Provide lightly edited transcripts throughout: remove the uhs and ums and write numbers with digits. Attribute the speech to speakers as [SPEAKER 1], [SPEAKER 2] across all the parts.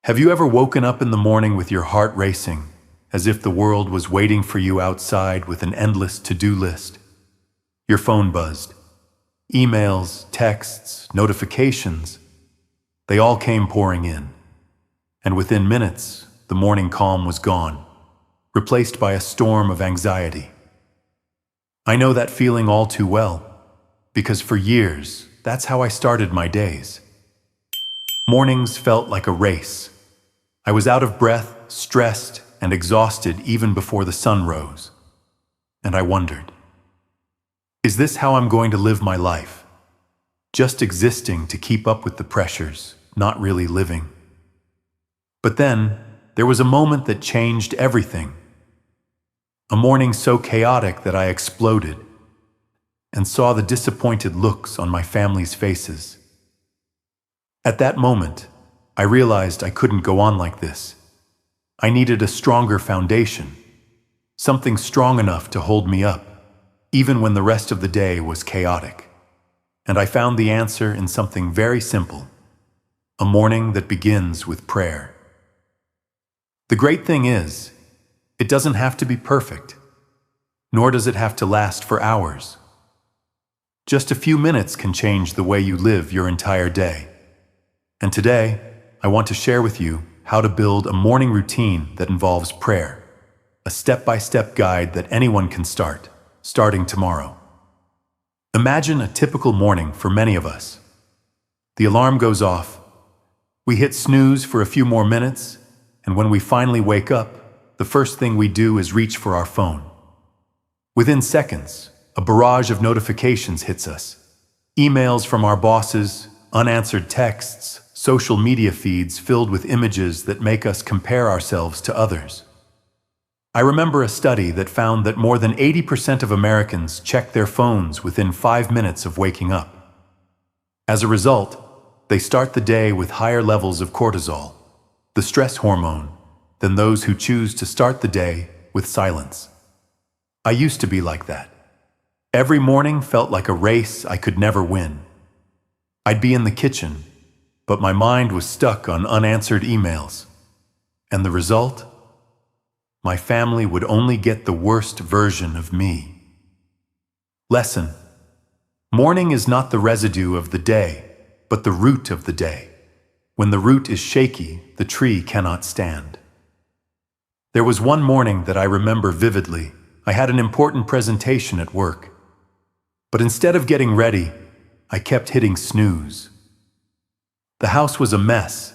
[SPEAKER 1] Have you ever woken up in the morning with your heart racing, as if the world was waiting for you outside with an endless to-do list? Your phone buzzed. Emails, texts, notifications, they all came pouring in. And within minutes, the morning calm was gone, replaced by a storm of anxiety. I know that feeling all too well, because for years, that's how I started my days. Mornings felt like a race. I was out of breath, stressed, and exhausted even before the sun rose. And I wondered, is this how I'm going to live my life? Just existing to keep up with the pressures, not really living. But then, there was a moment that changed everything. A morning so chaotic that I exploded and saw the disappointed looks on my family's faces. At that moment, I realized I couldn't go on like this. I needed a stronger foundation, something strong enough to hold me up, even when the rest of the day was chaotic. And I found the answer in something very simple: a morning that begins with prayer. The great thing is, it doesn't have to be perfect, nor does it have to last for hours. Just a few minutes can change the way you live your entire day. And today, I want to share with you how to build a morning routine that involves prayer, a step-by-step guide that anyone can start, starting tomorrow. Imagine a typical morning for many of us. The alarm goes off, we hit snooze for a few more minutes, and when we finally wake up, the first thing we do is reach for our phone. Within seconds, a barrage of notifications hits us. Emails from our bosses, unanswered texts, social media feeds filled with images that make us compare ourselves to others. I remember a study that found that more than 80% of Americans check their phones within 5 minutes of waking up. As a result, they start the day with higher levels of cortisol, the stress hormone, than those who choose to start the day with silence. I used to be like that. Every morning felt like a race I could never win. I'd be in the kitchen, but my mind was stuck on unanswered emails. And the result? My family would only get the worst version of me. Lesson: morning is not the residue of the day, but the root of the day. When the root is shaky, the tree cannot stand. There was one morning that I remember vividly. I had an important presentation at work. But instead of getting ready, I kept hitting snooze. The house was a mess.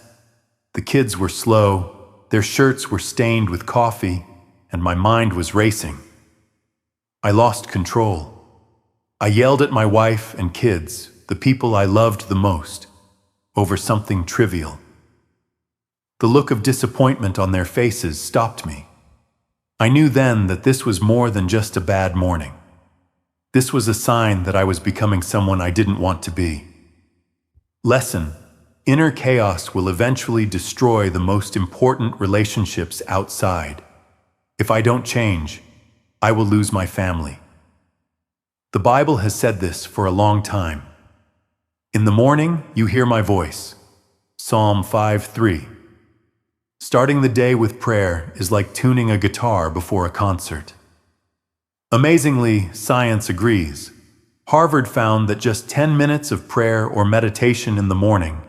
[SPEAKER 1] The kids were slow, their shirts were stained with coffee, and my mind was racing. I lost control. I yelled at my wife and kids, the people I loved the most, over something trivial. The look of disappointment on their faces stopped me. I knew then that this was more than just a bad morning. This was a sign that I was becoming someone I didn't want to be. Lesson: inner chaos will eventually destroy the most important relationships outside. If I don't change, I will lose my family. The Bible has said this for a long time. In the morning, you hear my voice. Psalm 5:3. Starting the day with prayer is like tuning a guitar before a concert. Amazingly, science agrees. Harvard found that just 10 minutes of prayer or meditation in the morning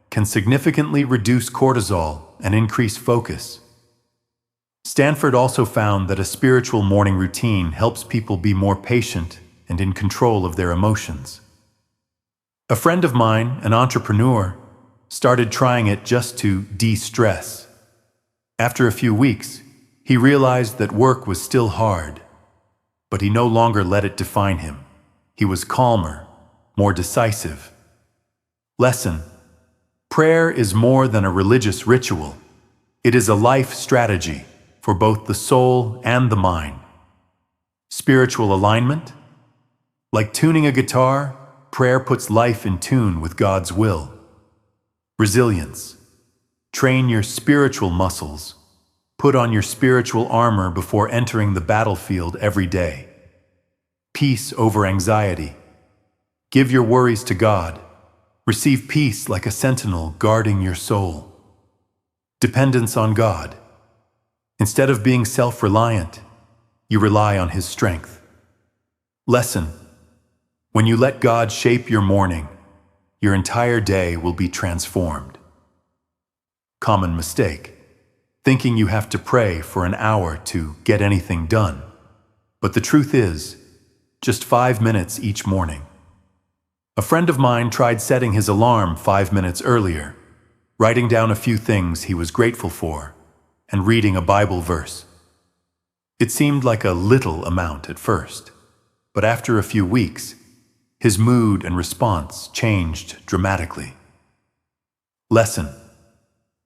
[SPEAKER 1] can significantly reduce cortisol and increase focus. Stanford also found that a spiritual morning routine helps people be more patient and in control of their emotions. A friend of mine, an entrepreneur, started trying it just to de-stress. After a few weeks, he realized that work was still hard, but he no longer let it define him. He was calmer, more decisive. Lesson: prayer is more than a religious ritual. It is a life strategy for both the soul and the mind. Spiritual alignment? Like tuning a guitar, prayer puts life in tune with God's will. Resilience: train your spiritual muscles. Put on your spiritual armor before entering the battlefield every day. Peace over anxiety. Give your worries to God. Receive peace like a sentinel guarding your soul. Dependence on God. Instead of being self-reliant, you rely on His strength. Lesson. When you let God shape your morning, your entire day will be transformed. Common mistake. Thinking you have to pray for an hour to get anything done. But the truth is, just 5 minutes each morning. A friend of mine tried setting his alarm 5 minutes earlier, writing down a few things he was grateful for, and reading a Bible verse. It seemed like a little amount at first, but after a few weeks, his mood and response changed dramatically. Lesson.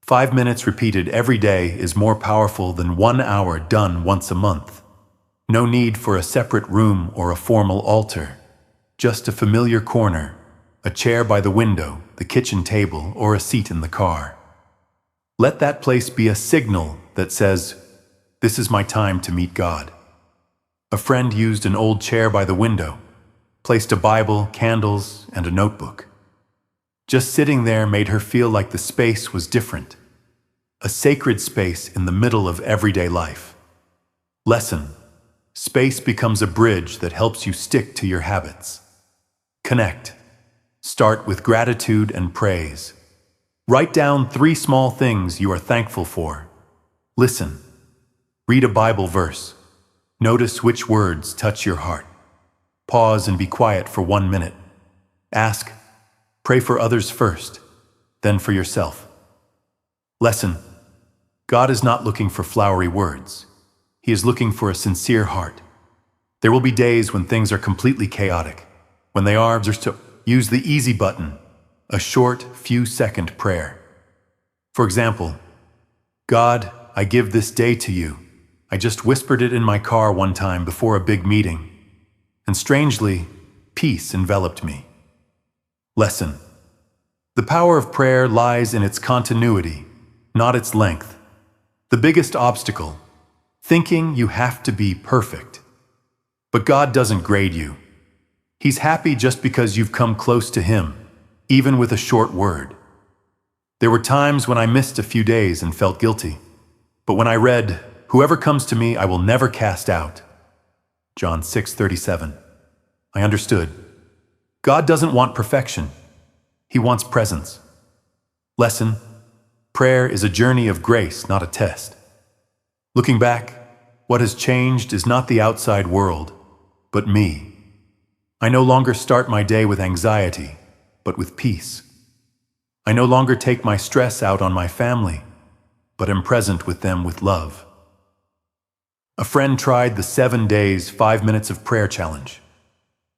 [SPEAKER 1] 5 minutes repeated every day is more powerful than 1 hour done once a month. No need for a separate room or a formal altar. Just a familiar corner, a chair by the window, the kitchen table, or a seat in the car. Let that place be a signal that says, "This is my time to meet God." A friend used an old chair by the window, placed a Bible, candles, and a notebook. Just sitting there made her feel like the space was different. A sacred space in the middle of everyday life. Lesson. Space becomes a bridge that helps you stick to your habits. Connect. Start with gratitude and praise. Write down 3 small things you are thankful for. Listen. Read a Bible verse. Notice which words touch your heart. Pause and be quiet for 1 minute. Ask. Pray for others first, then for yourself. Lesson. God is not looking for flowery words. He is looking for a sincere heart. There will be days when things are completely chaotic, when they are just to use the easy button, a short, few-second prayer. For example, God, I give this day to you. I just whispered it in my car one time before a big meeting, and strangely, peace enveloped me. Lesson. The power of prayer lies in its continuity, not its length. The biggest obstacle, thinking you have to be perfect. But God doesn't grade you. He's happy just because you've come close to Him, even with a short word. There were times when I missed a few days and felt guilty. But when I read, "Whoever comes to me, I will never cast out," John 6:37, I understood. God doesn't want perfection. He wants presence. Lesson. Prayer is a journey of grace, not a test. Looking back, what has changed is not the outside world, but me. I no longer start my day with anxiety, but with peace. I no longer take my stress out on my family, but am present with them with love. A friend tried the 7 days, 5 minutes of prayer challenge.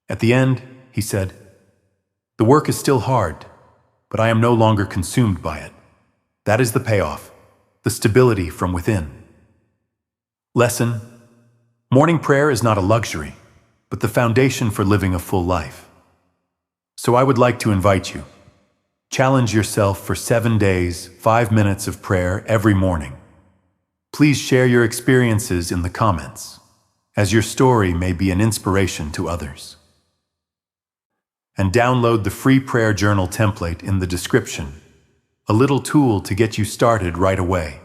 [SPEAKER 1] At the end, he said, "The work is still hard, but I am no longer consumed by it." That is the payoff, the stability from within. Lesson. Morning prayer is not a luxury, but the foundation for living a full life. So I would like to invite you. Challenge yourself for 7 days, 5 minutes of prayer every morning. Please share your experiences in the comments, as your story may be an inspiration to others. And download the free prayer journal template in the description, a little tool to get you started right away.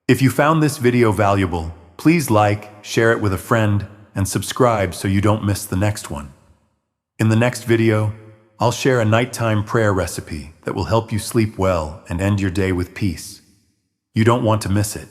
[SPEAKER 1] If you found this video valuable, please like, share it with a friend, and subscribe so you don't miss the next one. In the next video, I'll share a nighttime prayer recipe that will help you sleep well and end your day with peace. You don't want to miss it.